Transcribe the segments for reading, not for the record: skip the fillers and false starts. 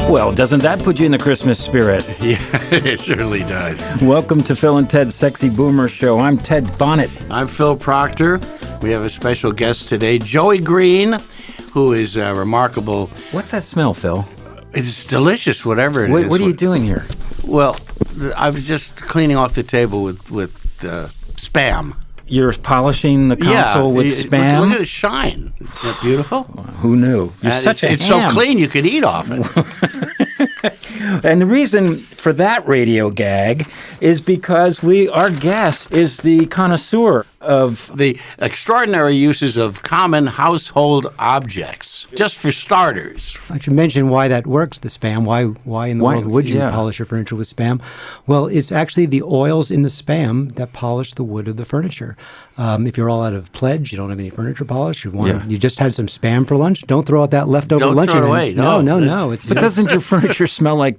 Well, doesn't that put you in the Christmas spirit? Yeah, it certainly does. Welcome to Phil and Ted's Sexy Boomer Show. I'm Ted Bonnet. I'm Phil Proctor. We have a special guest today, Joey Green, who is remarkable. What's that smell, Phil? It's delicious, whatever it is. What are you doing here? Well, I was just cleaning off the table with Spam. You're polishing the console with Spam? Look at it shine. Isn't that beautiful? Who knew? You're such a ham. It's so clean you could eat off it. And the reason for that radio gag is because our guest is the connoisseur of the extraordinary uses of common household objects, just for starters. I should mention why that works, the Spam. Why in the world would you polish your furniture with Spam? Well, it's actually the oils in the Spam that polish the wood of the furniture. If you're all out of pledge, you don't have any furniture polish, you just had some Spam for lunch, don't throw out that leftover lunch. Don't throw it away. No. But doesn't your furniture smell like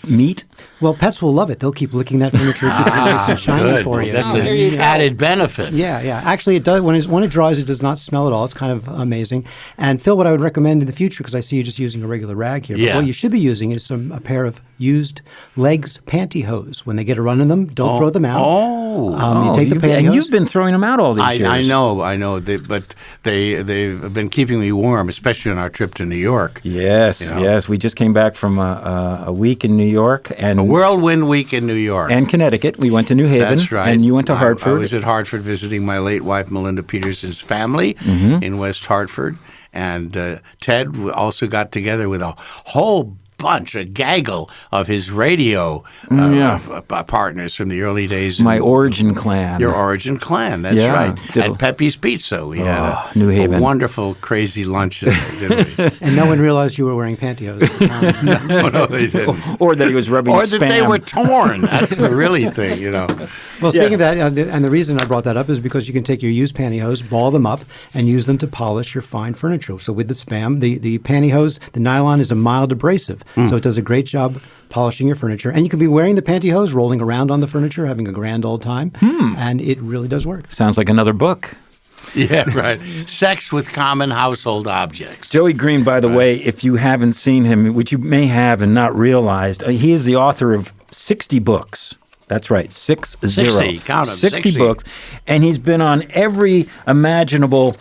meat? Well, pets will love it. They'll keep licking that furniture, keep it nice and shiny for you. That's an added benefit. Yeah. Actually, it does. When it dries, it does not smell at all. It's kind of amazing. And Phil, what I would recommend in the future, because I see you just using a regular rag here, but what you should be using is a pair of used legs pantyhose. When they get a run in them, don't throw them out. You take the pantyhose. And you've been throwing them out all these years. I know. But they've been keeping me warm, especially on our trip to New York. Yes. We just came back from a week in New York. And a whirlwind week in New York. And Connecticut. We went to New Haven. That's right. And you went to Hartford. I was at Hartford visiting my late wife, Melinda Peterson's family in West Hartford. And Ted also got together with a whole a gaggle of his radio partners from the early days. My origin clan. Your origin clan, that's right. At Pepe's Pizza, we had New Haven. A wonderful, crazy lunch, didn't we? And no one realized you were wearing pantyhose at the time. No, they didn't. Or that he was rubbing Or Spam. that they were torn. That's the really thing, Well, speaking of that, and the reason I brought that up is because you can take your used pantyhose, ball them up, and use them to polish your fine furniture. So with the Spam, the pantyhose, the nylon is a mild abrasive. So it does a great job polishing your furniture. And you can be wearing the pantyhose, rolling around on the furniture, having a grand old time. And it really does work. Sounds like another book. Yeah, right. Sex with common household objects. Joey Green, by the way, if you haven't seen him, which you may have and not realized, he is the author of 60 books. That's right, 60. Count them, 60 books. And he's been on every imaginable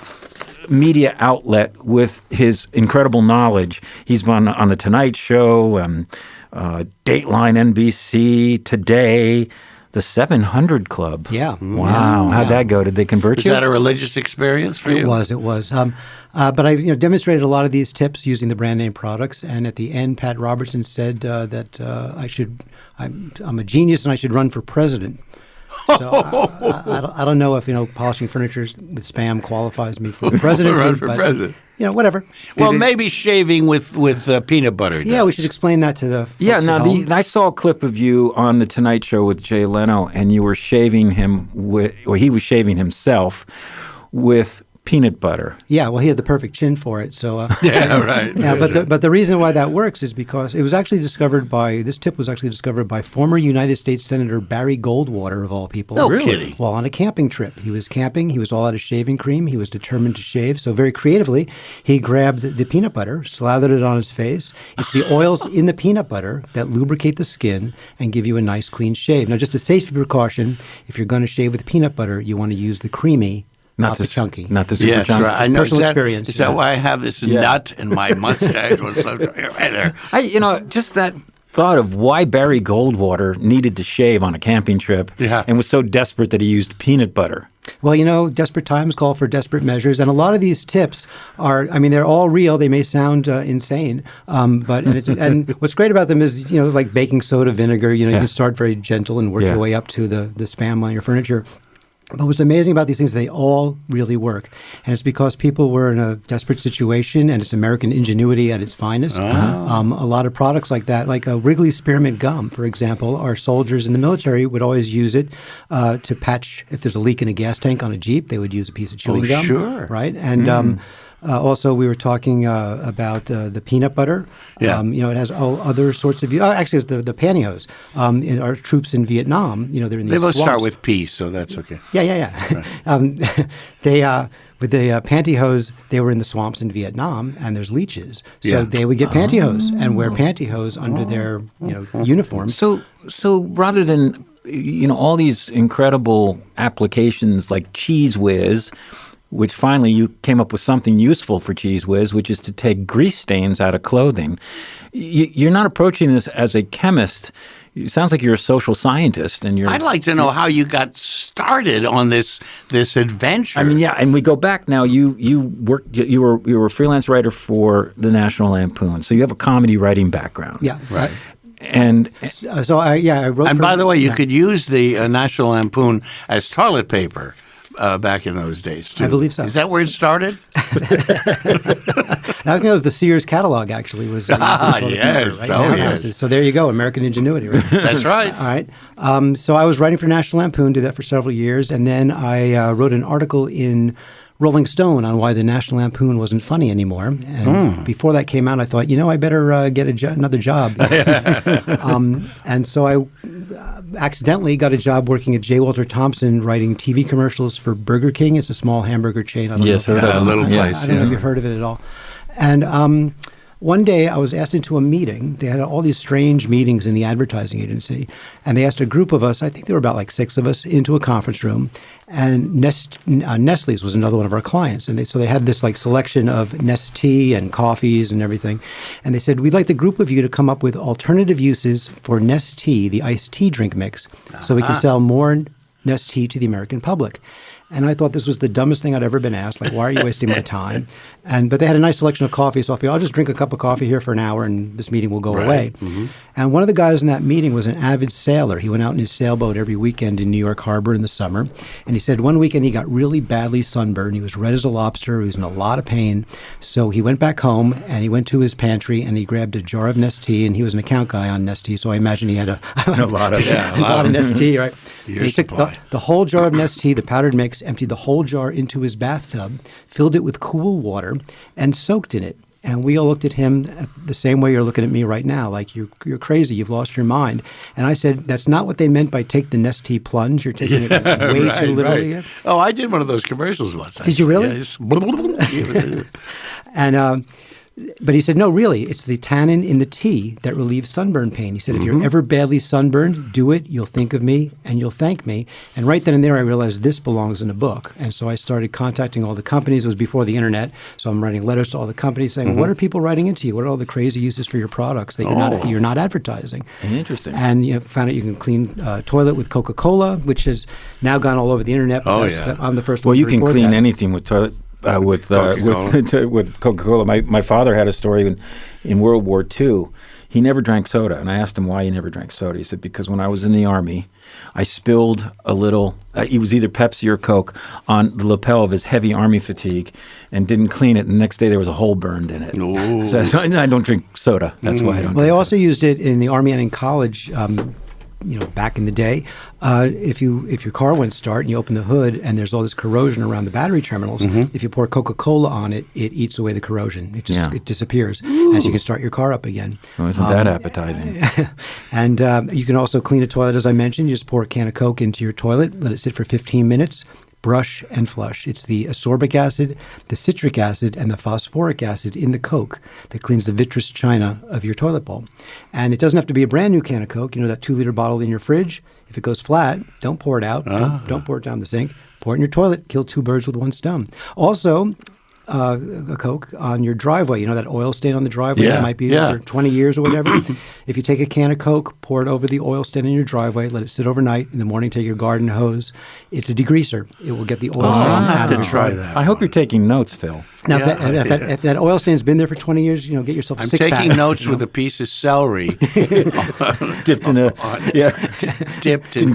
media outlet with his incredible knowledge. He's been on The Tonight Show, Dateline NBC, Today, The 700 Club. Yeah. Wow. How'd that go? Did they convert you? Was that a religious experience for you? It was. But I demonstrated a lot of these tips using the brand name products. And at the end, Pat Robertson said that I'm a genius and I should run for president. So I don't know if polishing furniture with Spam qualifies me for presidency. Run for president. Whatever. Well, maybe shaving with peanut butter. Yeah, we should explain that to the folks at home. I saw a clip of you on The Tonight Show with Jay Leno, and you were shaving him he was shaving himself with peanut butter. Yeah, well, he had the perfect chin for it. So yeah, right. Yeah, but the reason why that works is because it was actually this tip was actually discovered by former United States Senator Barry Goldwater, of all people. No kidding. While on a camping trip. He was camping. He was all out of shaving cream. He was determined to shave. So very creatively, he grabbed the peanut butter, slathered it on his face. It's the oils in the peanut butter that lubricate the skin and give you a nice, clean shave. Now, just a safety precaution, if you're going to shave with peanut butter, you want to use the creamy, not the chunky. Not the super chunky. Right. I know. Personal experience. Is that why I have this nut in my mustache? Just that thought of why Barry Goldwater needed to shave on a camping trip and was so desperate that he used peanut butter. Well, desperate times call for desperate measures, and a lot of these tips they're all real. They may sound insane, but what's great about them is, like baking soda vinegar. You can start very gentle and work your way up to the Spam on your furniture. But what's amazing about these things, they all really work. And it's because people were in a desperate situation, and it's American ingenuity at its finest. A lot of products like that, like Wrigley Spearmint Gum, for example, our soldiers in the military would always use it to patch, if there's a leak in a gas tank on a Jeep, they would use a piece of chewing gum. Sure. Right? And Also, we were talking about the peanut butter. Yeah. It has all other sorts of. Actually, it's the pantyhose. Our troops in Vietnam, they're in these They both swamps. start with P, so that's okay. Yeah. They with the pantyhose, they were in the swamps in Vietnam, and there's leeches, so they would get pantyhose and wear pantyhose under their uniforms. So rather than all these incredible applications like Cheese Whiz, which finally you came up with something useful for Cheese Whiz, which is to take grease stains out of clothing. You're not approaching this as a chemist. It sounds like you're a social scientist, and you're. I'd like to know how you got started on this adventure. I mean, yeah, and we go back now. You worked. You were a freelance writer for the National Lampoon, so you have a comedy writing background. Yeah, right. And so I wrote. And by the way, you could use the National Lampoon as toilet paper back in those days too. I believe so. Is that where it started? I think that was the Sears catalog. Actually, was yes, right? oh yes. So there you go, American ingenuity. Right? That's right. All right. So I was writing for National Lampoon, did that for several years, and then I wrote an article in Rolling Stone on why the National Lampoon wasn't funny anymore. And before that came out, I thought, I better get another job. And so I accidentally got a job working at J. Walter Thompson writing TV commercials for Burger King. It's a small hamburger chain. I don't know if heard of a little place. I don't know if you've heard of it at all. And one day I was asked into a meeting. They had all these strange meetings in the advertising agency. And they asked a group of us, I think there were about like 6 of us, into a conference room. And Nestle's was another one of our clients. And so they had this like selection of Nestea and coffees and everything. And they said, we'd like the group of you to come up with alternative uses for Nestea, the iced tea drink mix, so we can sell more Nestea to the American public. And I thought this was the dumbest thing I'd ever been asked. Like, why are you wasting my time? But they had a nice selection of coffee, so I thought, I'll just drink a cup of coffee here for an hour, and this meeting will go away. Mm-hmm. And one of the guys in that meeting was an avid sailor. He went out in his sailboat every weekend in New York Harbor in the summer. And he said one weekend he got really badly sunburned. He was red as a lobster. He was in a lot of pain. So he went back home, and he went to his pantry, and he grabbed a jar of Nestea. And he was an account guy on Nestea, so I imagine he had a lot of Nestea, right? And he took the whole jar of Nestea, the powdered mix, emptied the whole jar into his bathtub, filled it with cool water, and soaked in it. And we all looked at him the same way you're looking at me right now, like you're crazy, you've lost your mind. And I said, that's not what they meant by take the Nestea plunge. You're taking it way too literally. Right. Oh, I did one of those commercials once. Did you really? Yes. And but he said, no, really, it's the tannin in the tea that relieves sunburn pain. He said, if you're ever badly sunburned, do it. You'll think of me and you'll thank me. And right then and there, I realized this belongs in a book. And so I started contacting all the companies. It was before the internet. So I'm writing letters to all the companies saying, what are people writing into you? What are all the crazy uses for your products that you're not advertising? Interesting. And found out you can clean toilet with Coca-Cola, which has now gone all over the internet. I'm the first one to you can report clean that. anything with toilet. With Coca-Cola. My father had a story in World War II. He never drank soda, and I asked him why he never drank soda. He said, because when I was in the Army, I spilled a little, it was either Pepsi or Coke, on the lapel of his heavy Army fatigue and didn't clean it, and the next day there was a hole burned in it. So I don't drink soda. That's why I don't drink they soda. also used it in the Army and in college, back in the day. If your car won't start and you open the hood and there's all this corrosion around the battery terminals, if you pour Coca-Cola on it, it eats away the corrosion. It disappears as you can start your car up again. Oh, isn't that appetizing? And you can also clean a toilet, as I mentioned. You just pour a can of Coke into your toilet, let it sit for 15 minutes. Brush and flush. It's the ascorbic acid, the citric acid, and the phosphoric acid in the Coke that cleans the vitreous china of your toilet bowl. And it doesn't have to be a brand new can of Coke. That 2-liter bottle in your fridge. If it goes flat, don't pour it out. Don't pour it down the sink. Pour it in your toilet. Kill 2 birds with 1 stone. Also, a Coke on your driveway. That oil stain on the driveway that might be there for 20 years or whatever. If you take a can of Coke, pour it over the oil stain in your driveway, let it sit overnight. In the morning, take your garden hose. It's a degreaser. It will get the oil stain out of your driveway. I hope you're taking notes, Phil. Now, if that oil stain's been there for 20 years, get yourself a six-pack. I'm taking notes with a piece of celery dipped in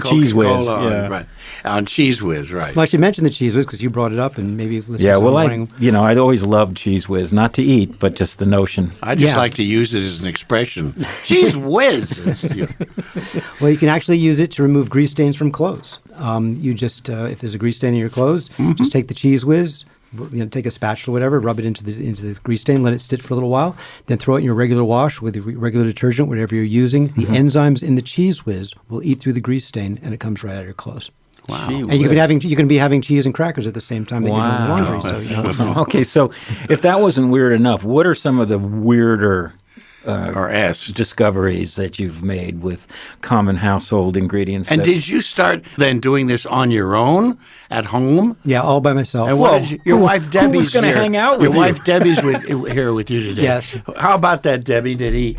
Coca-Cola Cheese Whiz. On Cheese Whiz, right. Well, I should mention the Cheese Whiz because you brought it up and maybe listeners I'd always loved Cheese Whiz, not to eat, but just the notion. I just like to use it as an expression. Cheese Whiz! Well, you can actually use it to remove grease stains from clothes. You just, if there's a grease stain in your clothes, just take the Cheese Whiz, take a spatula or whatever, rub it into the grease stain, let it sit for a little while, then throw it in your regular wash with your regular detergent, whatever you're using. The enzymes in the Cheese Whiz will eat through the grease stain, and it comes right out of your clothes. Wow. And you can be having cheese and crackers at the same time that you're doing laundry. So, Okay, so if that wasn't weird enough, what are some of the weirder discoveries that you've made with common household ingredients? And did you start then doing this on your own at home? Yeah, all by myself. And your wife Debbie's going to hang out with your you? wife Debbie's here with you today. Yes. How about that, Debbie? Did he,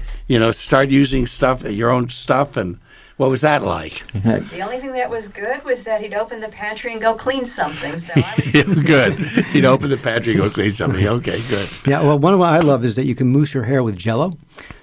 start using your own stuff, and what was that like? The only thing that was good was that he'd open the pantry and go clean something. So I was Good. He'd open the pantry and go clean something. Okay, good. Yeah, well, one of what I love is that you can mousse your hair with Jello.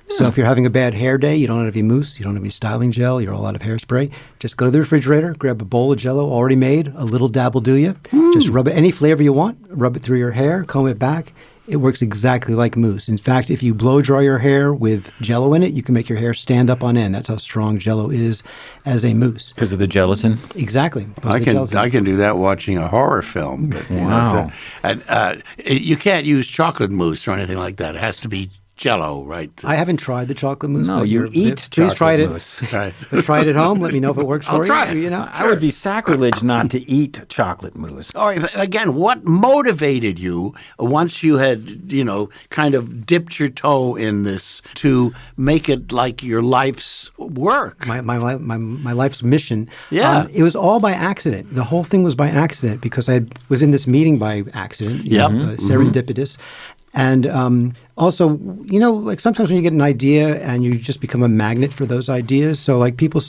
So if you're having a bad hair day, you don't have any mousse, you don't have any styling gel, you're all out of hairspray, just go to the refrigerator, grab a bowl of Jello already made, a little dab will do you. Just rub it any flavor you want, rub it through your hair, comb it back. It works exactly like mousse. In fact, if you blow dry your hair with Jello in it, you can make your hair stand up on end. That's how strong Jello is as a mousse. Because of the gelatin? Exactly. I can do that watching a horror film. But, Wow. And you can't use chocolate mousse or anything like that. It has to be Jello, right? I haven't tried the chocolate mousse. No, but you eat please try chocolate it. mousse. Right. But try it at home. Let me know if it works for I'll you. try it. You know? I would be sacrilege not to eat chocolate mousse. All right, again, what motivated you once you had, kind of dipped your toe in this to make it like your life's work? My life's mission. Yeah. It was all by accident. The whole thing was by accident because I was in this meeting by accident. Serendipitous. And also, like sometimes when you get an idea and you just become a magnet for those ideas. So like people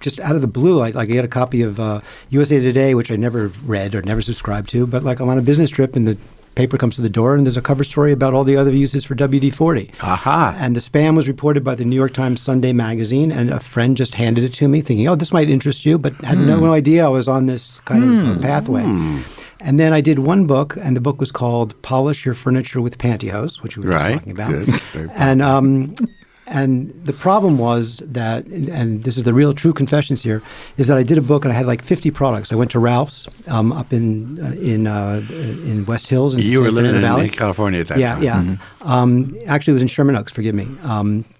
just out of the blue, like I get a copy of USA Today, which I never read or never subscribed to, but like I'm on a business trip and the paper comes to the door and there's a cover story about all the other uses for WD-40. Aha. And the spam was reported by the New York Times Sunday magazine, and a friend just handed it to me thinking, oh, this might interest you, but had no idea I was on this kind of pathway. And then I did one book, and the book was called Polish Your Furniture with Pantyhose, which we were just talking about. Good. And the problem was that, and this is the real true confessions here, is that I did a book and I had like 50 products. I went to Ralph's up in West Hills in You were San living Fernando Valley. in California at that time. Yeah. Actually, it was in Sherman Oaks. Forgive me.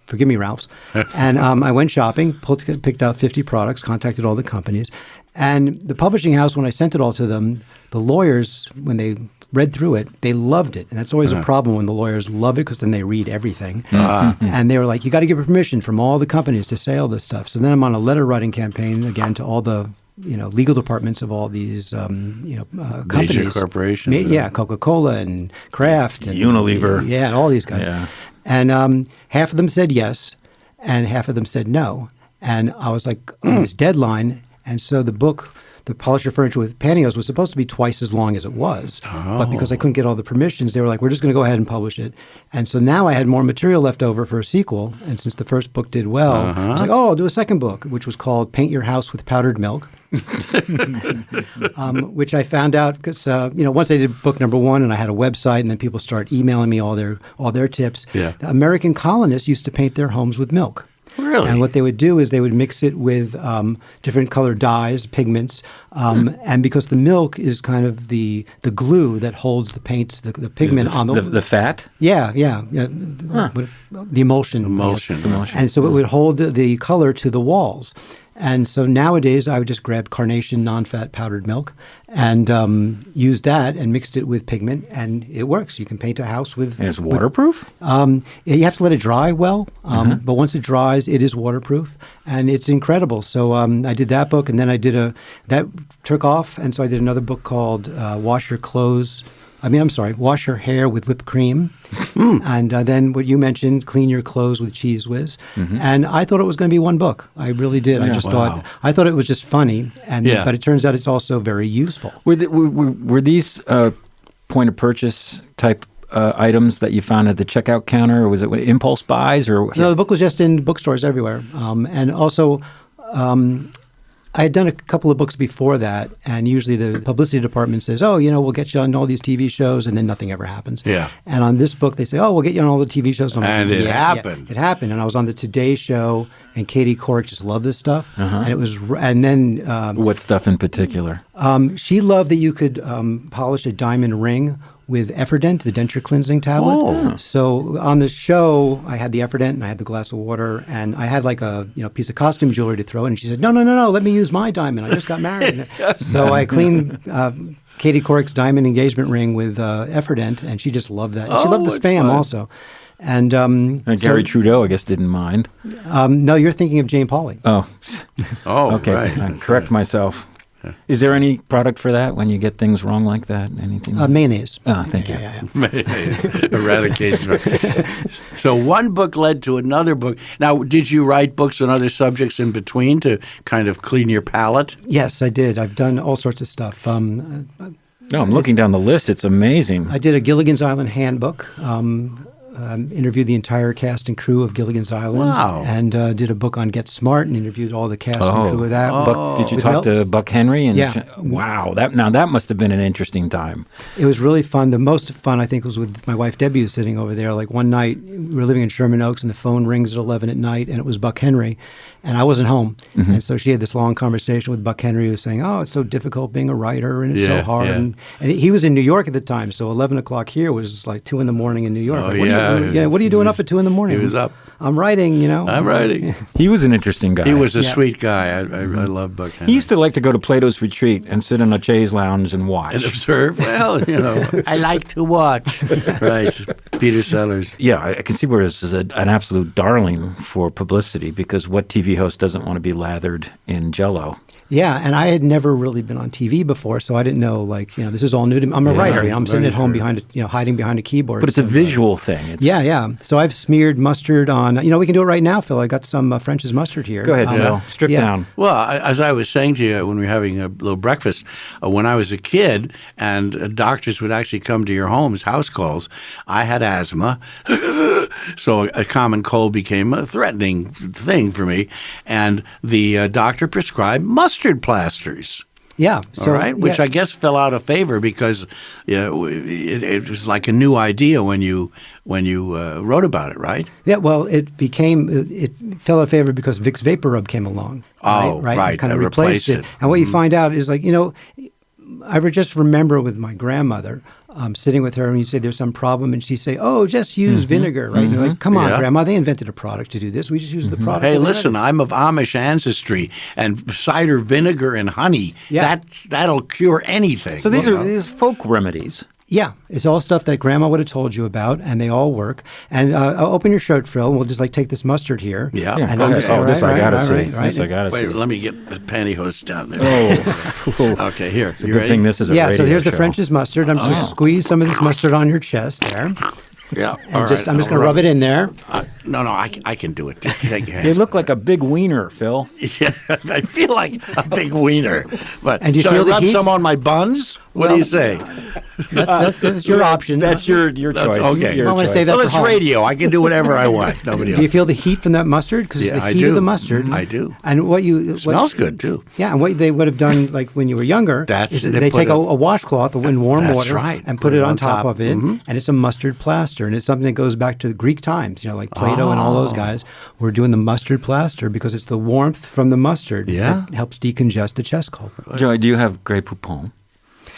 Forgive me, Ralph's. And I went shopping, picked out 50 products, contacted all the companies. And the publishing house, when I sent it all to them, the lawyers, when they read through it, they loved it. And that's always a problem when the lawyers love it because then they read everything. And they were like, you got to get permission from all the companies to say all this stuff. So then I'm on a letter writing campaign, again, to all the legal departments of all these, companies. Major corporations. Coca-Cola and Kraft. And Unilever. Yeah, and all these guys. Yeah. And half of them said yes, and half of them said no. And I was like on this deadline. And so the book, The Polish Your Furniture with Pantyhose, was supposed to be twice as long as it was. But because I couldn't get all the permissions, they were like, we're just going to go ahead and publish it. And so now I had more material left over for a sequel. And since the first book did well, I was like, I'll do a second book, which was called Paint Your House with Powdered Milk. Which I found out because once I did book number one and I had a website and then people started emailing me all their tips. Yeah. The American colonists used to paint their homes with milk. Really? And what they would do is they would mix it with different colored dyes, pigments, and because the milk is kind of the glue that holds the paint, the pigment on the fat? Yeah. The emulsion. Emulsion. And so it would hold the color to the walls. And so nowadays, I would just grab carnation non-fat powdered milk and use that and mixed it with pigment, and it works. You can paint a house with... And it's waterproof? You have to let it dry well, but once it dries, it is waterproof, and it's incredible. So I did that book, and then I did that took off, and so I did another book called Wash Your Hair with Whipped Cream. And then what you mentioned, Clean Your Clothes with Cheese Whiz. And I thought it was going to be one book. I really did. I just thought it was just funny, but it turns out it's also very useful. Were these point of purchase type items that you found at the checkout counter, or was it impulse buys? Or No, the book was just in bookstores everywhere. And also... I had done a couple of books before that, and usually the publicity department says, oh, we'll get you on all these TV shows, and then nothing ever happens. Yeah. And on this book, they say, oh, we'll get you on all the TV shows. And I'm And like, it happened. Yeah, it happened. And I was on the Today Show, and Katie Couric just loved this stuff. And it was, and then What stuff in particular? she loved that you could polish a diamond ring with Efferdent, the denture cleansing tablet. Oh. So on the show, I had the Efferdent and I had the glass of water, and I had like a piece of costume jewelry to throw in. And she said, no, let me use my diamond. I just got married. So I cleaned Katie Couric's diamond engagement ring with Efferdent, and she just loved that. And she loved the what spam fun. also. And Gary Trudeau, I guess, didn't mind. no, you're thinking of Jane Pauley. Oh, Oh, okay. right. I correct myself. Is there any product for that when you get things wrong like that? Anything? Mayonnaise. Oh, thank you. Eradication. So one book led to another book. Now, did you write books on other subjects in between to kind of clean your palate? Yes, I did. I've done all sorts of stuff. No, I'm looking down the list. It's amazing. I did a Gilligan's Island handbook. Interviewed the entire cast and crew of Gilligan's Island. Wow. And did a book on Get Smart and interviewed all the cast and crew of that. Buck, did you With talk to Buck Henry? And Yeah. Wow. That must have been an interesting time. It was really fun. The most fun, I think, was with my wife, Debbie, who's sitting over there. Like one night, we were living in Sherman Oaks, and the phone rings at 11 at night, and it was Buck Henry. And I wasn't home. And so she had this long conversation with Buck Henry, who was saying, oh, it's so difficult being a writer, and it's so Yeah, hard. yeah. And he was in New York at the time, so 11 o'clock here was like 2 in the morning in New York. Oh, Like, yeah. what are you doing up at 2 in the morning? He was up. I'm writing, I'm writing. He was an interesting guy. He was a Yeah. sweet guy. I love Buck Henry. He used to like to go to Plato's Retreat and sit in a chaise lounge and watch. And observe. Well, I like to watch. Right. Peter Sellers. Yeah, I can see where this is an absolute darling for publicity, because what TV host doesn't want to be lathered in Jello? Yeah, and I had never really been on TV before, so I didn't know, this is all new to me. I'm a writer. I'm sitting at home hiding behind a keyboard. But it's a visual thing. It's, Yeah. So I've smeared mustard on. We can do it right now, Phil. I got some French's mustard here. Go ahead, Phil. Strip down. Well, as I was saying to you when we were having a little breakfast, when I was a kid and doctors would actually come to your homes, house calls, I had asthma. So a common cold became a threatening thing for me. And the doctor prescribed mustard plasters. Yeah. All right, which I guess fell out of favor because it was like a new idea when you wrote about it, right? Yeah, well, it fell out of favor because Vicks Vapor Rub came along. Oh, right. And kind of That replaced it. And what you find out is I just remember with my grandmother, sitting with her, and you say there's some problem, and she'd say, "Oh, just use vinegar," right? And you're like, "Come on, Yeah. Grandma, they invented a product to do this. We just use the product." Hey, that they listen, had." I'm of Amish ancestry, and cider vinegar and honey, Yeah. that'll cure anything. So these you are know? these folk remedies. Yeah, it's all stuff that Grandma would have told you about, and they all work. And open your shirt, Phil, and we'll just take this mustard here. Yeah. Yeah, And go I'm ahead. just- Oh, this I right, gotta right, see. right. This I gotta see. Wait, let me get the pantyhose down there. Oh, Okay, here. it's a good thing this is a Yeah, radio so here's the show. French's mustard. I'm just going to squeeze some of this mustard on your chest there. Yeah. And all I'm right, just going I'll to rub it in there. No, I can do it. Just take your They hands. look like a big wiener, Phil. Yeah, I feel like a big wiener. But And do you should feel I the rub heat? some on my buns? What do Well, you say? That's your option. That's your choice. okay. Your I wanna choice. say that Well, for it's home. radio. I can do whatever I want. Nobody Do you else. feel the heat from that mustard? Because it's Yeah, the I heat do. of the mustard. I do. And It smells good, too. Yeah, and what they would have done, like when you were younger, That's is it. they They take put a washcloth in warm That's water right. and put it on top of it, and it's a mustard plaster. And it's something that goes back to the Greek times, like Plato and all those guys were doing the mustard plaster because it's the warmth from the mustard Yeah. that helps decongest the chest cold. Joey, do you have Grey Poupon?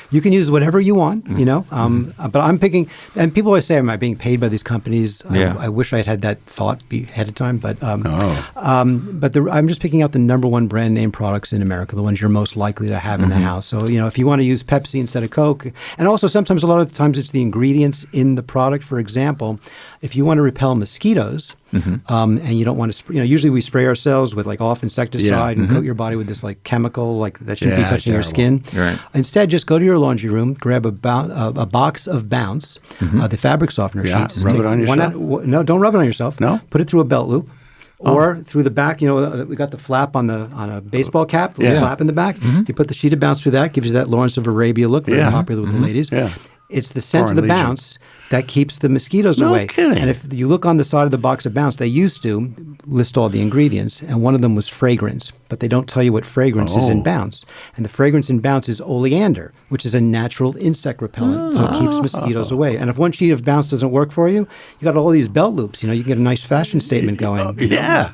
You can use whatever you want, but I'm picking, and people always say, am I being paid by these companies? Yeah. I wish I had that thought ahead of time, but I'm just picking out the number one brand name products in America, the ones you're most likely to have in the house. So, if you want to use Pepsi instead of Coke, and also sometimes a lot of the times it's the ingredients in the product. For example, if you want to repel mosquitoes, and you don't want to, usually we spray ourselves with off insecticide and coat your body with this chemical that shouldn't be Yeah, touching your terrible. skin. Right. Instead, just go to your laundry room, grab a box of Bounce, the fabric softener Yeah, sheets. rub Take it on one yourself? no, don't rub it on yourself. No? Put it through a belt loop. Or through the back, we got the flap on a baseball cap, the little Yeah. flap in the back. You put the sheet of Bounce through that, gives you that Lawrence of Arabia look, very Yeah. popular with the ladies. Yeah. It's the scent of Foreign the Legion. bounce that keeps the mosquitoes No away. kidding. And if you look on the side of the box of bounce, they used to list all the ingredients, and one of them was fragrance, but they don't tell you what fragrance is in bounce. And the fragrance in bounce is oleander, which is a natural insect repellent, so it keeps mosquitoes away. And if one sheet of bounce doesn't work for you, you got all these belt loops. You know, you get a nice fashion statement going. Yeah.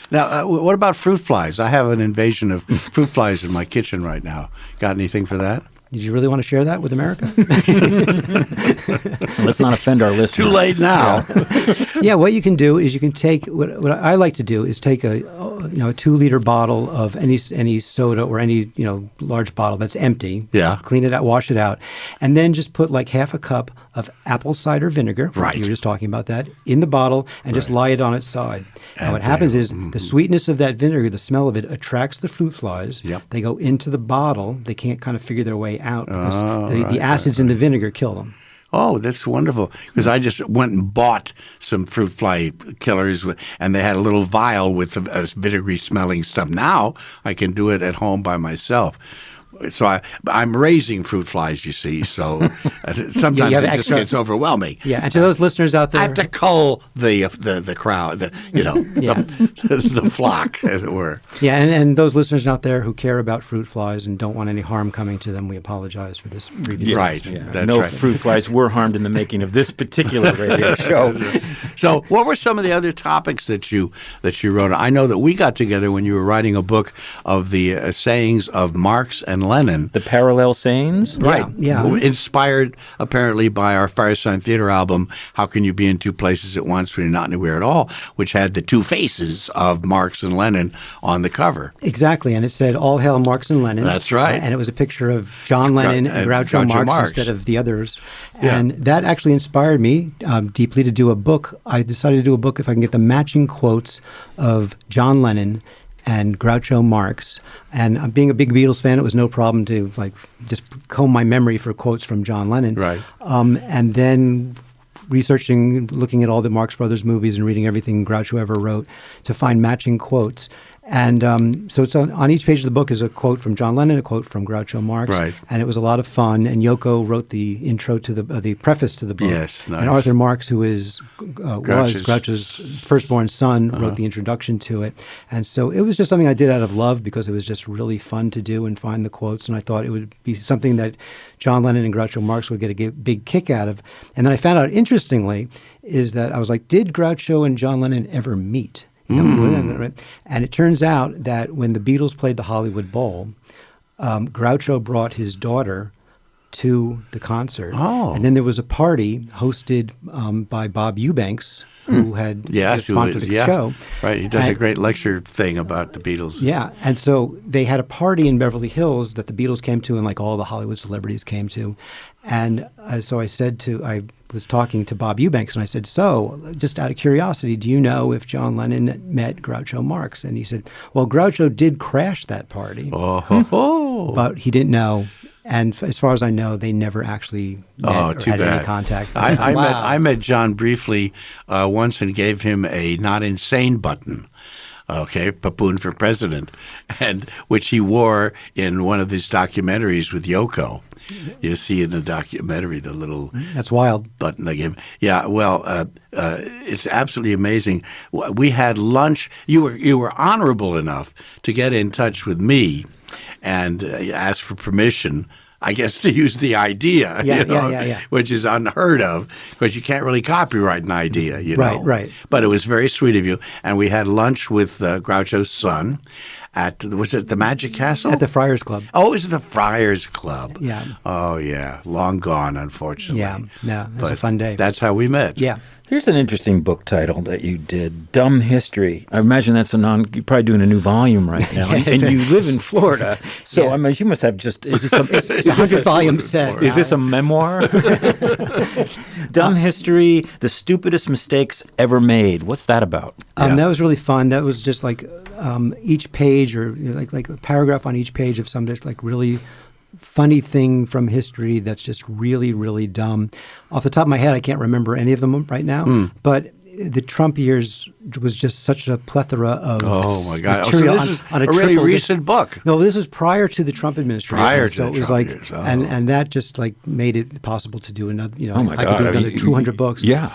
Now, what about fruit flies? I have an invasion of fruit flies in my kitchen right now. Got anything for that? Did you really want to share that with America? Let's not offend our listeners. Too late now. Yeah, what you can do is you can take what I like to do is take a 2-liter bottle of any soda or any large bottle that's empty. Yeah. Clean it out, wash it out, and then just put like half a cup of apple cider vinegar. Right. You were just talking about that in the bottle, and just lie it on its side. And what happens is the sweetness of that vinegar, the smell of it, attracts the fruit flies. Yep. They go into the bottle. They can't kind of figure their way out because the acids in the vinegar kill them. Oh, that's wonderful. Because I just went and bought some fruit fly killers, and they had a little vial with vinegary smelling stuff. Now I can do it at home by myself. So I'm raising fruit flies, you see. So sometimes have it just extra- gets overwhelming. Yeah, and to those listeners out there, I have to cull the crowd, the flock, as it were. yeah, and those listeners out there who care about fruit flies and don't want any harm coming to them, we apologize for this previous Right. announcement. Yeah, That's no right. fruit flies were harmed in the making of this particular radio show. So, what were some of the other topics that you wrote? I know that we got together when you were writing a book of the sayings of Marx and Lenin. The parallel sayings? Right. Yeah. Inspired apparently by our Firesign Theater album, How Can You Be in Two Places at Once When You're Not Anywhere at All, which had the two faces of Marx and Lenin on the cover. Exactly, and it said "All Hail Marx and Lenin." That's right. And it was a picture of John Lennon and Groucho Marx instead of the others. Yeah. And that actually inspired me deeply to do a book. I decided to do a book if I can get the matching quotes of John Lennon and Groucho Marx. And being a big Beatles fan, it was no problem to just comb my memory for quotes from John Lennon. Right. And then researching, looking at all the Marx Brothers movies and reading everything Groucho ever wrote to find matching quotes. And so it's on each page of the book is a quote from John Lennon, a quote from Groucho Marx. Right. And it was a lot of fun. And Yoko wrote the intro to the preface to the book. Yes, nice. And Arthur Marx, who was Groucho's firstborn son, wrote the introduction to it. And so it was just something I did out of love because it was just really fun to do and find the quotes. And I thought it would be something that John Lennon and Groucho Marx would get a big kick out of. And then I found out, interestingly, is that I was like, did Groucho and John Lennon ever meet? And it turns out that when the Beatles played the Hollywood Bowl, Groucho brought his daughter to the concert. Oh. And then there was a party hosted by Bob Eubanks, who had sponsored the show. Right. He does a great lecture thing about the Beatles. Yeah. And so they had a party in Beverly Hills that the Beatles came to and all the Hollywood celebrities came to. And so I was talking to Bob Eubanks and I said, so just out of curiosity, do you know if John Lennon met Groucho Marx? And he said, well, Groucho did crash that party, but he didn't know. And as far as I know, they never actually met or had any contact. I met John briefly once and gave him a Not Insane button. Okay, Papoon for President, and which he wore in one of his documentaries with Yoko. You see in the documentary the little That's wild. button they gave. Yeah, well, it's absolutely amazing. We had lunch. You were honorable enough to get in touch with me and ask for permission, I guess, to use the idea, Yeah. which is unheard of because you can't really copyright an idea, Right. But it was very sweet of you. And we had lunch with Groucho's son at, was it the Magic Castle? At the Friars Club. Oh, it was the Friars Club. Yeah. Oh, yeah. Long gone, unfortunately. Yeah. It was a fun day. That's how we met. Yeah. Here's an interesting book title that you did, Dumb History. I imagine that's you're probably doing a new volume right now. And you live in Florida. So, Yeah. I mean, you must have just, is this It's a 100-volume set. Is this a memoir? Dumb History, the stupidest mistakes ever made. What's that about? That was really fun. That was just each page or like a paragraph on each page of some just really funny thing from history that's just really, really dumb. Off the top of my head, I can't remember any of them right now, but the Trump years was just such a plethora of Oh my God! material So this is on a really triple- recent book. No, this was prior to the Trump administration. Prior to so the it was Trump like, years. Oh. and that just like made it possible to do another. Oh my I God! could do I mean, another 200 books. Yeah.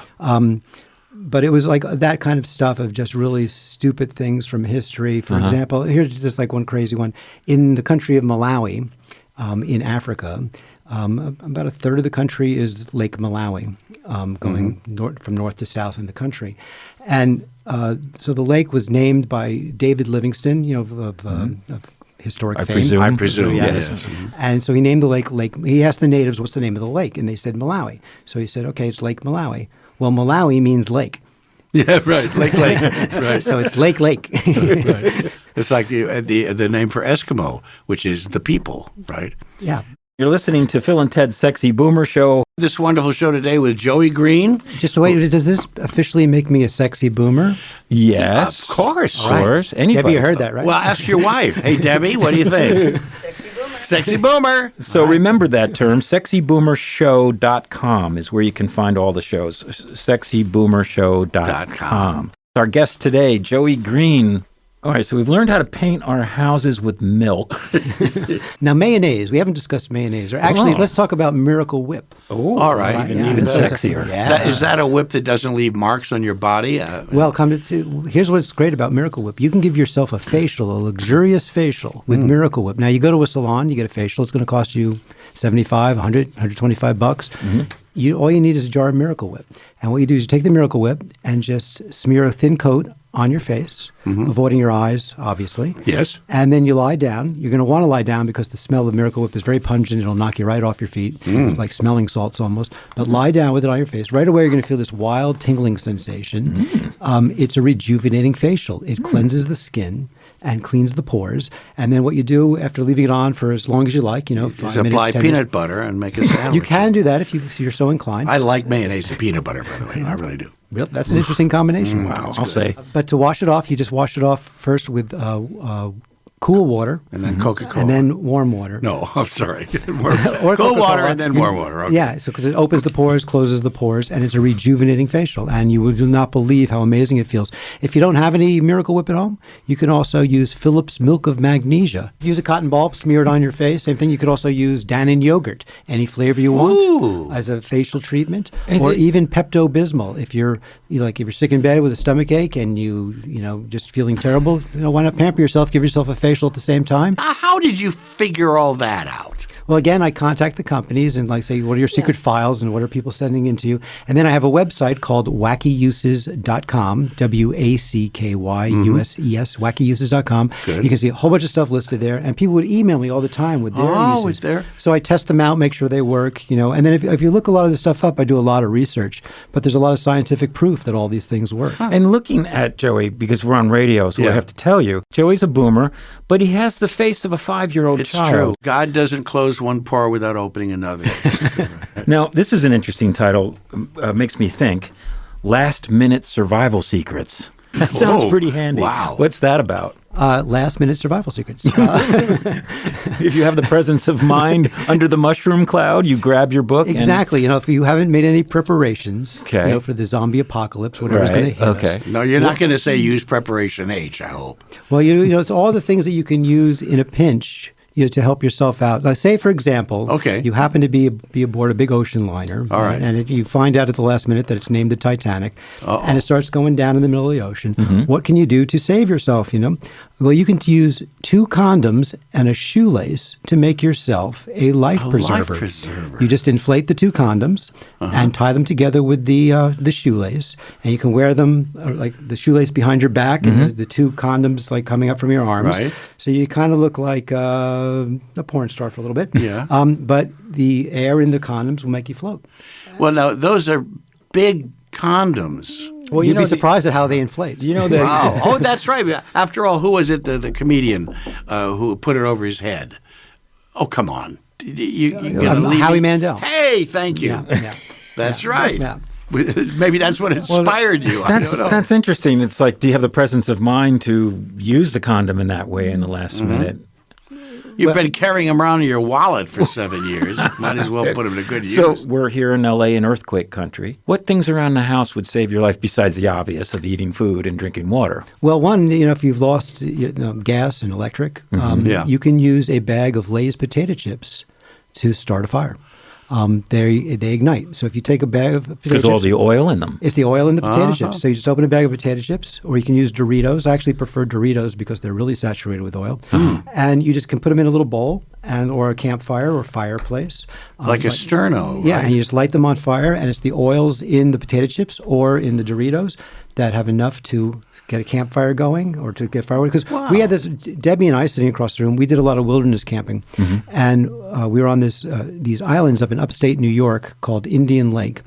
But it was like that kind of stuff of just really stupid things from history. For example, here's just like one crazy one. In the country of Malawi, in Africa, about a third of the country is Lake Malawi, going from north to south in the country. And so the lake was named by David Livingston, of historic fame. I presume, Yes. yes. And so he named the lake. He asked the natives, what's the name of the lake? And they said Malawi. So he said, okay, it's Lake Malawi. Well, Malawi means lake. Yeah, right. Lake. Right. So it's Lake. Right. It's like the name for Eskimo, which is the people, right? Yeah. You're listening to Phil and Ted's Sexy Boomer Show. This wonderful show today with Joey Green. Just wait, does this officially make me a sexy boomer? Yes. Of course. Of course. Anybody. Debbie, you heard that, right? Well, ask your wife. Hey, Debbie, what do you think? Sexy boomer. Sexy boomer. So remember that term, sexyboomershow.com is where you can find all the shows, sexyboomershow.com. Our guest today, Joey Green. All right, so we've learned how to paint our houses with milk. Now, mayonnaise. We haven't discussed mayonnaise. Or actually, Oh. let's talk about Miracle Whip. Oh, All right. Even sexier. Is that a whip that doesn't leave marks on your body? Well, here's what's great about Miracle Whip. You can give yourself a facial, a luxurious facial with Miracle Whip. Now, you go to a salon, you get a facial. It's going to cost you $75, $100, $125. All you need is a jar of Miracle Whip. And what you do is you take the Miracle Whip and just smear a thin coat on your face, avoiding your eyes, obviously. Yes. And then you lie down. You're going to want to lie down because the smell of Miracle Whip is very pungent. It'll knock you right off your feet, like smelling salts almost. But lie down with it on your face. Right away, you're going to feel this wild tingling sensation. It's a rejuvenating facial. It cleanses the skin and cleans the pores. And then what you do after leaving it on for as long as you like, 5 Just minutes, apply 10 peanut minutes. butter and make a sandwich. You can do that if you're so inclined. I like mayonnaise and peanut butter, by the way. I really do. That's an interesting combination. Wow. I'll say. But to wash it off, you just wash it off first with cool water And then Coca-Cola. and then warm water. No, I'm sorry. Or Cold Coca-Cola. water and then warm water. Okay. Yeah, so because it opens the pores, closes the pores, and it's a rejuvenating facial. And you would not believe how amazing it feels. If you don't have any Miracle Whip at home, you can also use Phillips Milk of Magnesia. Use a cotton ball, smear it on your face. Same thing. You could also use Dannon yogurt, any flavor you want, Ooh. as a facial treatment, or even Pepto-Bismol. If you're sick in bed with a stomach ache and you just feeling terrible, why not pamper yourself? Give yourself a facial at the same time. How did you figure all that out? Well, again, I contact the companies and say, what are your secret files and what are people sending into you? And then I have a website called wackyuses.com, WACKYUSES, wackyuses.com. Good. You can see a whole bunch of stuff listed there. And people would email me all the time with their uses. it's there. So I test them out, make sure they work, And then if you look a lot of this stuff up, I do a lot of research. But there's a lot of scientific proof that all these things work. And looking at Joey, because we're on radio, so I Yeah. have to tell you, Joey's a boomer, but he has the face of a 5-year-old It's child. true. God doesn't close one pore without opening another. Now, this is an interesting title. Makes me think. Last Minute Survival Secrets. That sounds Whoa. pretty handy. Wow. What's that about? Last-minute survival secrets. If you have the presence of mind under the mushroom cloud, you grab your book. Exactly. If you haven't made any preparations, Okay. for the zombie apocalypse, whatever's going to hit us. Okay. No, you're not going to say use preparation H, I hope. Well, it's all the things that you can use in a pinch, to help yourself out. Like, say, for example, Okay. you happen to be aboard a big ocean liner, All right. and you find out at the last minute that it's named the Titanic, and it starts going down in the middle of the ocean. What can you do to save yourself? Well, you can use 2 condoms and a shoelace to make yourself a life preserver. life preserver. You just inflate the 2 condoms and tie them together with the shoelace, and you can wear them like the shoelace behind your back and the 2 condoms coming up from your arms. Right. So you kind of look like a porn star for a little bit. Yeah. But the air in the condoms will make you float. Well, now, those are big condoms. Well, you'd be surprised at how they inflate. You know that. Wow. Oh, that's right. After all, who was it, the comedian who put it over his head? Oh, come on. You gonna leave Howie me? Mandel. Hey, thank you. Yeah. That's right. Yeah. Maybe that's what inspired you. I don't know. That's interesting. It's like, do you have the presence of mind to use the condom in that way in the last minute? You've been carrying them around in your wallet for 7 years. Might as well put them to good use. So we're here in L.A. in earthquake country. What things around the house would save your life besides the obvious of eating food and drinking water? Well, one, if you've lost gas and electric, Yeah. you can use a bag of Lay's potato chips to start a fire. They ignite. So if you take a bag of potato chips, There's all the oil in them. it's the oil in the potato chips. So you just open a bag of potato chips, or you can use Doritos. I actually prefer Doritos because they're really saturated with oil. And you just can put them in a little bowl or a campfire or fireplace. Like a sterno. Yeah, right? and you just light them on fire, and it's the oils in the potato chips or in the Doritos that have enough to get a campfire going or to get firewood. Because we had this, Debbie and I sitting across the room, we did a lot of wilderness camping. And we were on these islands up in upstate New York called Indian Lake.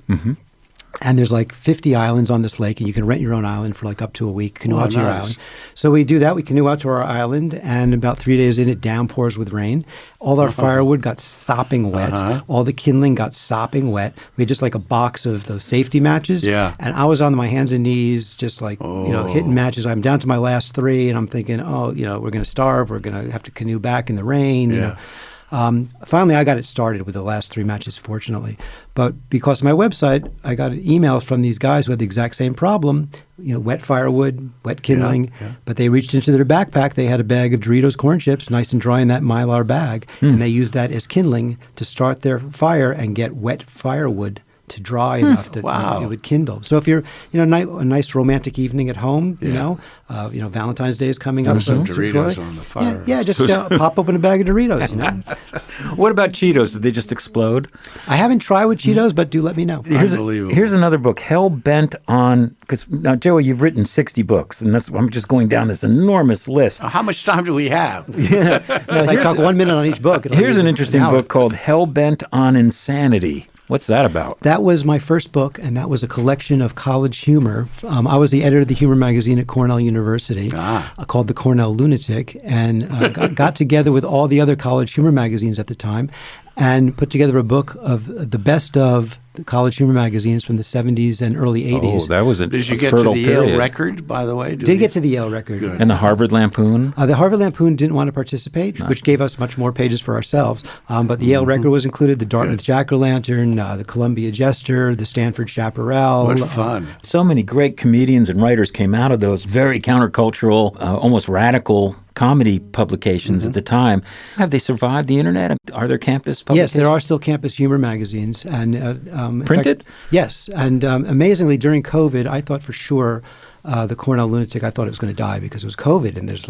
And there's like 50 islands on this lake, and you can rent your own island for like up to a week, canoe out to your nice. island. So we do that. We canoe out to our island, and about 3 days in, it downpours with rain. All our firewood got sopping wet. All the kindling got sopping wet. We had just like a box of those safety matches. Yeah. And I was on my hands and knees, just like, hitting matches. I'm down to my last 3, and I'm thinking, we're going to starve. We're going to have to canoe back in the rain. You know. Finally, I got it started with the last 3 matches, fortunately. But because of my website, I got emails from these guys who had the exact same problem, wet firewood, wet kindling. But they reached into their backpack. They had a bag of Doritos corn chips, nice and dry in that Mylar bag. And they used that as kindling to start their fire and get wet firewood to dry enough that it would kindle. So if you're, a nice romantic evening at home, Valentine's Day is coming up. some shortly. Doritos on the fire. Yeah, just pop open a bag of Doritos, What about Cheetos? Did they just explode? I haven't tried with Cheetos, but do let me know. Unbelievable. Here's another book, Hell Bent on, because now, Joey, you've written 60 books, and I'm just going down this enormous list. How much time do we have? If I talk 1 minute on each book. Here's an interesting hour. book called Hell Bent on Insanity. What's that about? That was my first book, and that was a collection of college humor. I was the editor of the humor magazine at Cornell University called The Cornell Lunatic, and got together with all the other college humor magazines at the time and put together a book of the best of the college humor magazines from the 70s and early 80s. Oh, that was a Did you get to fertile the period. Yale record, by the way? Did get to the Yale record. Good. And the Harvard Lampoon? The Harvard Lampoon didn't want to participate, which gave us much more pages for ourselves. But the Yale record was included, the Dartmouth Jack-o'-lantern, the Columbia Jester, the Stanford Chaparral. What fun. So many great comedians and writers came out of those very countercultural, almost radical comedy publications at the time. Have they survived the internet? Are there campus publications? Yes, there are still campus humor magazines. And in printed? fact, yes. And amazingly, during COVID, I thought for sure the Cornell Lunatic, I thought it was going to die because it was COVID. And there's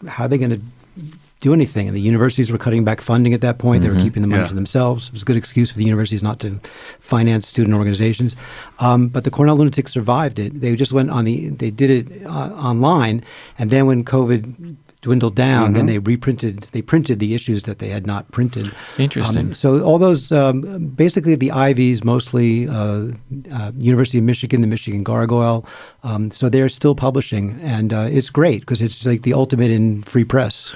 how are they going to do anything? And the universities were cutting back funding at that point. They were keeping the money to themselves. It was a good excuse for the universities not to finance student organizations. But the Cornell Lunatic survived it. They just went they did it online. And then when COVID dwindled down, then they printed the issues that they had not printed. Interesting. So all those, basically the Ivies, mostly University of Michigan, the Michigan Gargoyle. So they're still publishing, and it's great because it's like the ultimate in free press.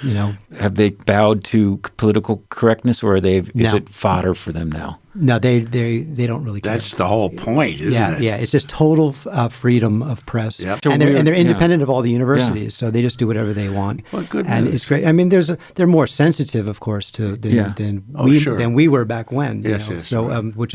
Have they bowed to political correctness, or is No. it fodder for them now? No, they don't really care. That's the whole point, isn't it? Yeah, it's just total freedom of press, Yep. and they're Weird, independent of all the universities, so they just do whatever they want. Well, good and news. it's great. I mean, they're more sensitive, of course, than we were back when. Yes, so right. which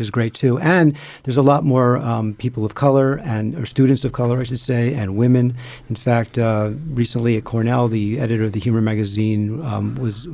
is great too. And there's a lot more people of color or students of color, I should say, and women. In fact, recently at Cornell, the editor of the humor magazine was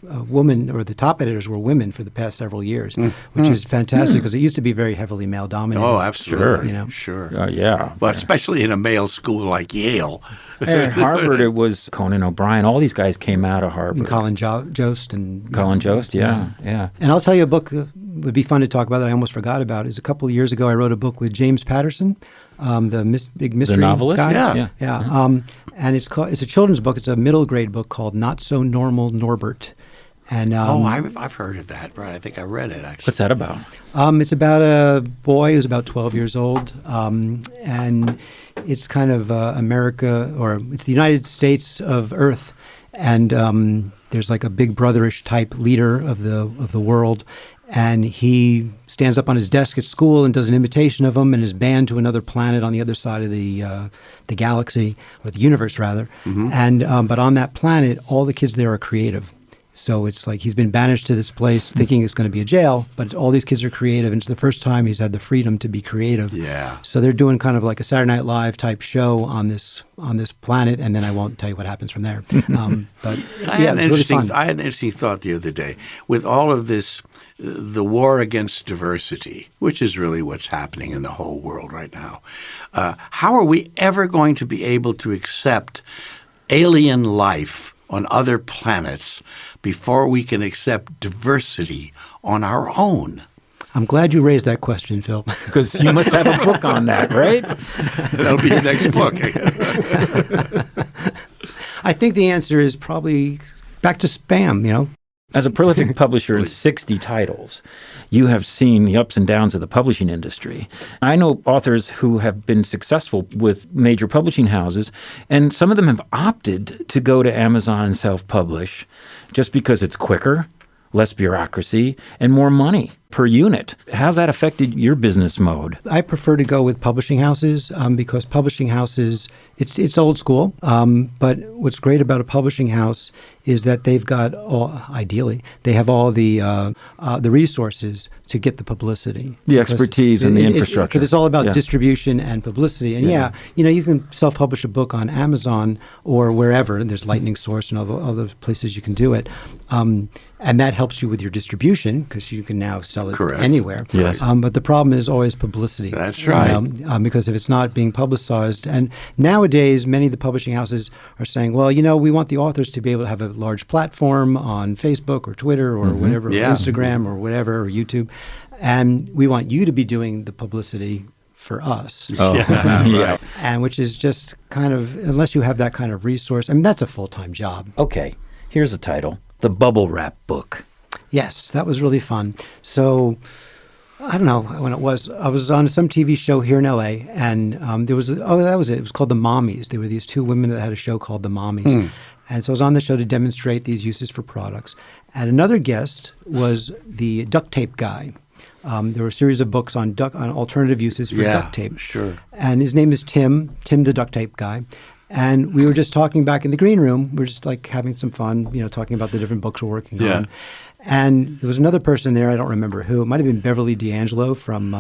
a woman, or the top editors were women for the past several years, which is fantastic because it used to be very heavily male dominated. Oh, absolutely. Sure. Sure. Yeah. Well, especially in a male school like Yale. And at Harvard, it was Conan O'Brien. All these guys came out of Harvard. And Colin Jost and Colin Jost, yeah. And I'll tell you a book that would be fun to talk about that I almost forgot about. Is a couple of years ago I wrote a book with James Patterson, the big mystery novelist? guy. Yeah. And it's a children's book. It's a middle grade book called Not So Normal Norbert. And I've heard of that. Right, I think I read it actually. What's that about? It's about a boy who's about 12 years old, and it's kind of America, or it's the United States of Earth, and there's like a big brotherish type leader of the world, and he stands up on his desk at school and does an imitation of him and is banned to another planet on the other side of the galaxy, or the universe rather. And but on that planet, all the kids there are creative. So it's like he's been banished to this place thinking it's going to be a jail, but all these kids are creative, and it's the first time he's had the freedom to be creative. Yeah. So they're doing kind of like a Saturday Night Live type show on this planet, and then I won't tell you what happens from there. But yeah, it's really fun. I had an interesting thought the other day. With all of this, the war against diversity, which is really what's happening in the whole world right now, how are we ever going to be able to accept alien life on other planets before we can accept diversity on our own? I'm glad you raised that question, Phil. Because you must have a book on that, right? That'll be your next book. I think the answer is probably back to spam, you know. As a prolific publisher of 60 titles, you have seen the ups and downs of the publishing industry. I know authors who have been successful with major publishing houses, and some of them have opted to go to Amazon and self-publish just because it's quicker, less bureaucracy, and more money per unit. How's that affected your business mode? I prefer to go with publishing houses because publishing houses, it's old school. But what's great about a publishing house is that they've got ideally, they have all the resources to get the publicity. The expertise and the infrastructure. Because it's all about distribution and publicity. And you can self-publish a book on Amazon or wherever, and there's Lightning Source and other places you can do it. And that helps you with your distribution because you can now sell it anywhere. Yes. But the problem is always publicity. That's right. Because if it's not being publicized, and nowadays many of the publishing houses are saying, well, we want the authors to be able to have a large platform on Facebook or Twitter or whatever, or Instagram or whatever, or YouTube, and we want you to be doing the publicity for us. Right. And which is just kind of, unless you have that kind of resource, I mean, that's a full-time job. Okay, here's the title. The Bubble Wrap Book. Yes, that was really fun. So I don't know when it was. I was on some TV show here in LA, and there was that was it. It was called The Mommies. There were these two women that had a show called The Mommies. And so I was on the show to demonstrate these uses for products. And another guest was the duct tape guy. There were a series of books on alternative uses for duct tape. Sure. And his name is Tim the duct tape guy. And we were just talking back in the green room. We were just like having some fun, talking about the different books we're working on. And there was another person there, I don't remember who. It might have been Beverly D'Angelo from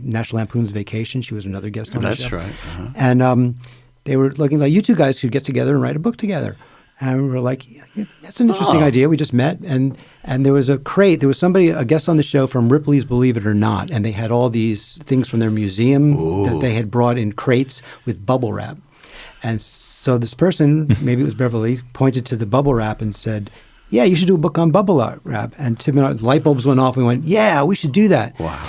National Lampoon's Vacation. She was another guest on the show. That's right. And they were looking like, you two guys could get together and write a book together. And we were like, that's an interesting idea. We just met, and there was a crate. There was a guest on the show from Ripley's Believe It or Not, and they had all these things from their museum that they had brought in crates with bubble wrap. And so this person, maybe it was Beverly, pointed to the bubble wrap and said, yeah, you should do a book on bubble wrap. And Tim and I, the light bulbs went off. We went, yeah, we should do that. Wow.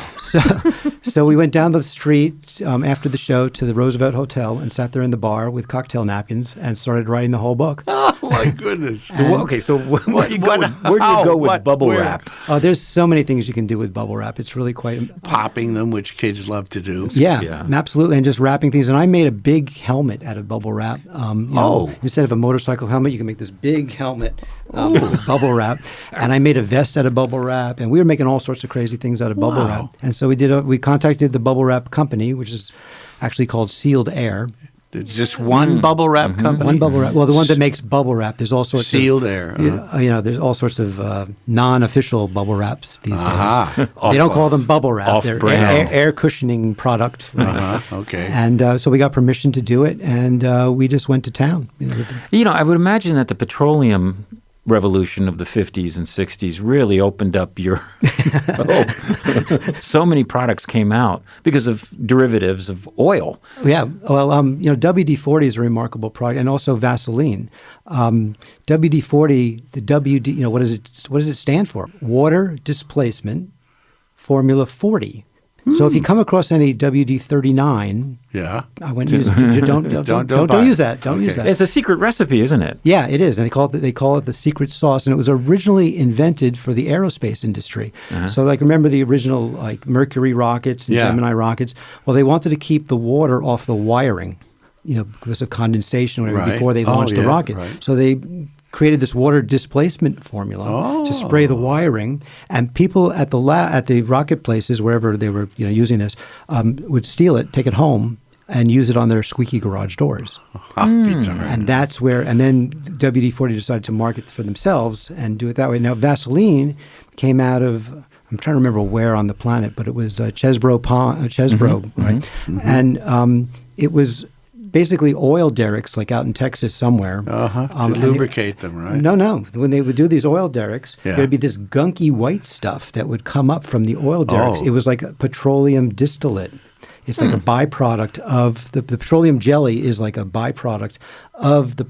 So we went down the street after the show to the Roosevelt Hotel and sat there in the bar with cocktail napkins and started writing the whole book. Oh, my goodness. Okay, so where do you go with bubble wrap? Oh, there's so many things you can do with bubble wrap. It's really quite... Popping them, which kids love to do. Yeah, absolutely. And just wrapping things. And I made a big helmet out of bubble wrap. Instead of a motorcycle helmet, you can make this big helmet with bubble wrap. And I made a vest out of bubble wrap. And we were making all sorts of crazy things out of bubble wrap. And so we contacted the bubble wrap company, which is actually called Sealed Air. There's just one bubble wrap company? One bubble wrap. Well, the one that makes bubble wrap. There's all sorts Sealed of... Air. there's all sorts of non-official bubble wraps these days. They don't call them bubble wrap. They're air cushioning product. Okay. And so we got permission to do it, and we just went to town. I would imagine that the petroleum revolution of the 50s and 60s really opened up your so many products came out because of derivatives of oil. Yeah. Well, WD-40 is a remarkable product, and also Vaseline. WD-40, the WD, what does it stand for? Water Displacement Formula 40. So if you come across any WD-39, I wouldn't use it. Don't use that. Don't use that. It's a secret recipe, isn't it? Yeah, it is. And they call it the secret sauce. And it was originally invented for the aerospace industry. So remember the original Mercury rockets and Gemini rockets? Well, they wanted to keep the water off the wiring, because of condensation or whatever before they launched the rocket. Right. So they created this water displacement formula to spray the wiring, and people at the rocket places, wherever they were using this, would steal it, take it home, and use it on their squeaky garage doors. And that's where, and then WD-40 decided to market for themselves and do it that way. Now, Vaseline came out of, I'm trying to remember where on the planet, but it was Chesbrough, right? And it was basically oil derricks, like out in Texas somewhere. To lubricate them, right? No. When they would do these oil derricks, there'd be this gunky white stuff that would come up from the oil derricks. It was like a petroleum distillate. It's like a byproduct of the petroleum jelly is like a byproduct of the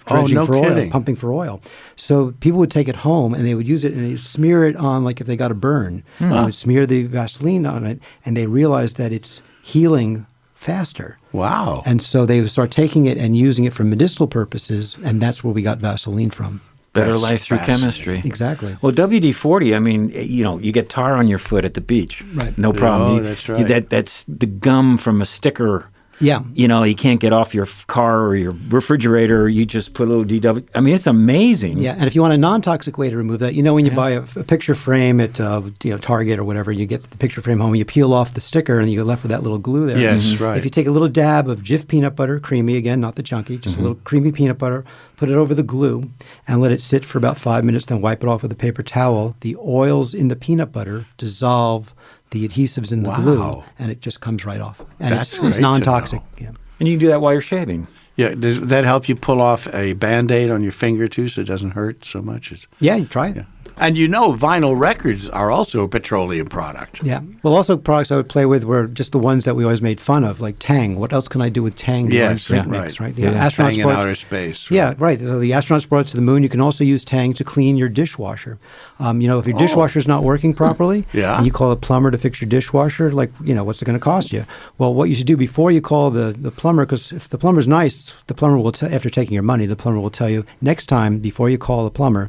dredging for oil, pumping for oil. So people would take it home and they would use it and they'd smear it on, like if they got a burn, they would smear the Vaseline on it, and they realized that it's healing faster. Wow. And so they would start taking it and using it for medicinal purposes, and that's where we got Vaseline from. Better life through chemistry. Exactly. Well, WD-40, I mean, you get tar on your foot at the beach. Right. No problem. That's right. That's the gum from a sticker. Yeah. You can't get off your car or your refrigerator. You just put a little DW. I mean, it's amazing. Yeah, and if you want a non-toxic way to remove that, when you buy a picture frame at Target or whatever, you get the picture frame home, you peel off the sticker, and you're left with that little glue there. Yes, right. If you take a little dab of Jif peanut butter, creamy again, not the chunky, just a little creamy peanut butter, put it over the glue, and let it sit for about 5 minutes, then wipe it off with a paper towel, the oils in the peanut butter dissolve the adhesives in the glue, and it just comes right off. And it's non-toxic. Yeah. And you can do that while you're shaving. Yeah, does that help you pull off a Band-Aid on your finger, too, so it doesn't hurt so much? Yeah, you try it. Yeah. And vinyl records are also a petroleum product. Yeah. Well, also products I would play with were just the ones that we always made fun of, like Tang. What else can I do with Tang? Yes, drink mix, right? Tang in outer space. Right? Yeah, right. So the astronauts brought it to the moon. You can also use Tang to clean your dishwasher. If your dishwasher's not working properly, and you call a plumber to fix your dishwasher, what's it going to cost you? Well, what you should do before you call the plumber, because if the plumber's nice, the plumber will after taking your money, the plumber will tell you next time before you call the plumber,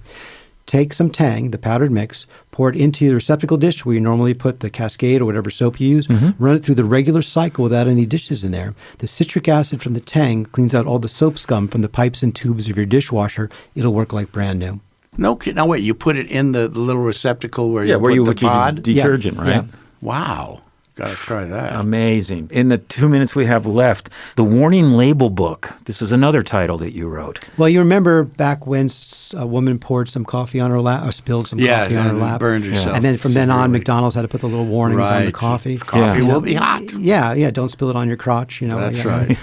take some Tang, the powdered mix, pour it into your receptacle dish where you normally put the Cascade or whatever soap you use, run it through the regular cycle without any dishes in there. The citric acid from the Tang cleans out all the soap scum from the pipes and tubes of your dishwasher. It'll work like brand new. No, wait, you put it in the little receptacle where you put the pod? Detergent, right? Yeah. Wow. Got to try that. Amazing. In the 2 minutes we have left, the Warning Label Book. This is another title that you wrote. Well, you remember back when a woman poured some coffee on her lap or spilled some coffee on her lap? Burned herself. And then from then on, McDonald's had to put the little warnings on the coffee. Coffee will be hot. Yeah. Don't spill it on your crotch. That's right.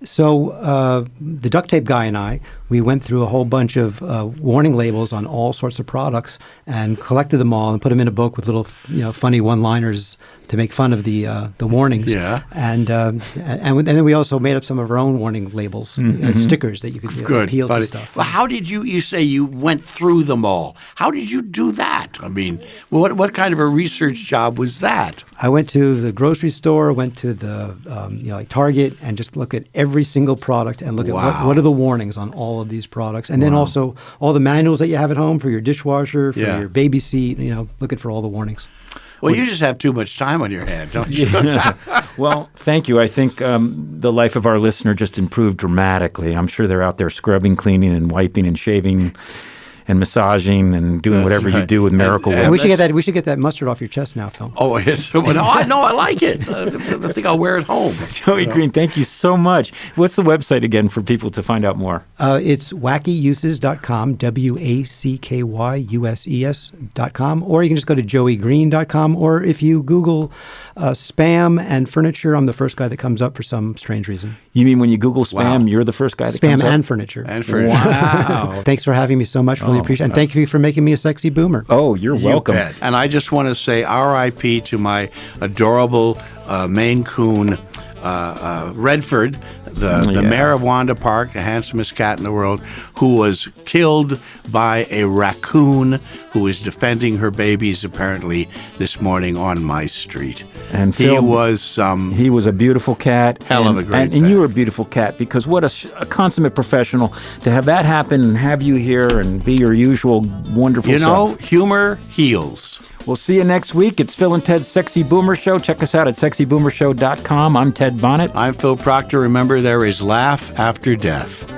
So the duct tape guy and I, we went through a whole bunch of warning labels on all sorts of products and collected them all and put them in a book with little, funny one-liners to make fun of the warnings. Yeah. And then we also made up some of our own warning labels, stickers that you could appeal to stuff. Well, how did you say you went through them all? How did you do that? I mean, what kind of a research job was that? I went to the grocery store, went to the like Target, and just look at every single product and look at what are the warnings on all of these products, and then also all the manuals that you have at home for your dishwasher, for your baby seat. Looking for all the warnings. Well, you just have too much time on your hands, don't you? Well, thank you. I think the life of our listener just improved dramatically. I'm sure they're out there scrubbing, cleaning, and wiping, and shaving, and massaging, and doing whatever you do with Miracle Whip. And we should get that mustard off your chest now, Phil. Oh, yes. I like it. I think I'll wear it home. Joey Green, thank you so much. What's the website again for people to find out more? It's wackyuses.com, WACKYUSES.com, or you can just go to joeygreen.com, or if you Google spam and furniture, I'm the first guy that comes up for some strange reason. You mean when you Google spam, you're the first guy that comes up? Spam and furniture. Wow. Thanks for having me so much. Really appreciate it. And thank you for making me a sexy boomer. Oh, you're welcome. And I just want to say R.I.P. to my adorable Maine Coon, Redford, the mayor of Wanda Park, the handsomest cat in the world, who was killed by a raccoon who was defending her babies apparently this morning on my street. And he was a beautiful cat. Hell of a great and you were a beautiful cat, because what a consummate professional to have that happen and have you here and be your usual wonderful self. Humor heals. We'll see you next week. It's Phil and Ted's Sexy Boomer Show. Check us out at sexyboomershow.com. I'm Ted Bonnet. I'm Phil Proctor. Remember, there is laugh after death.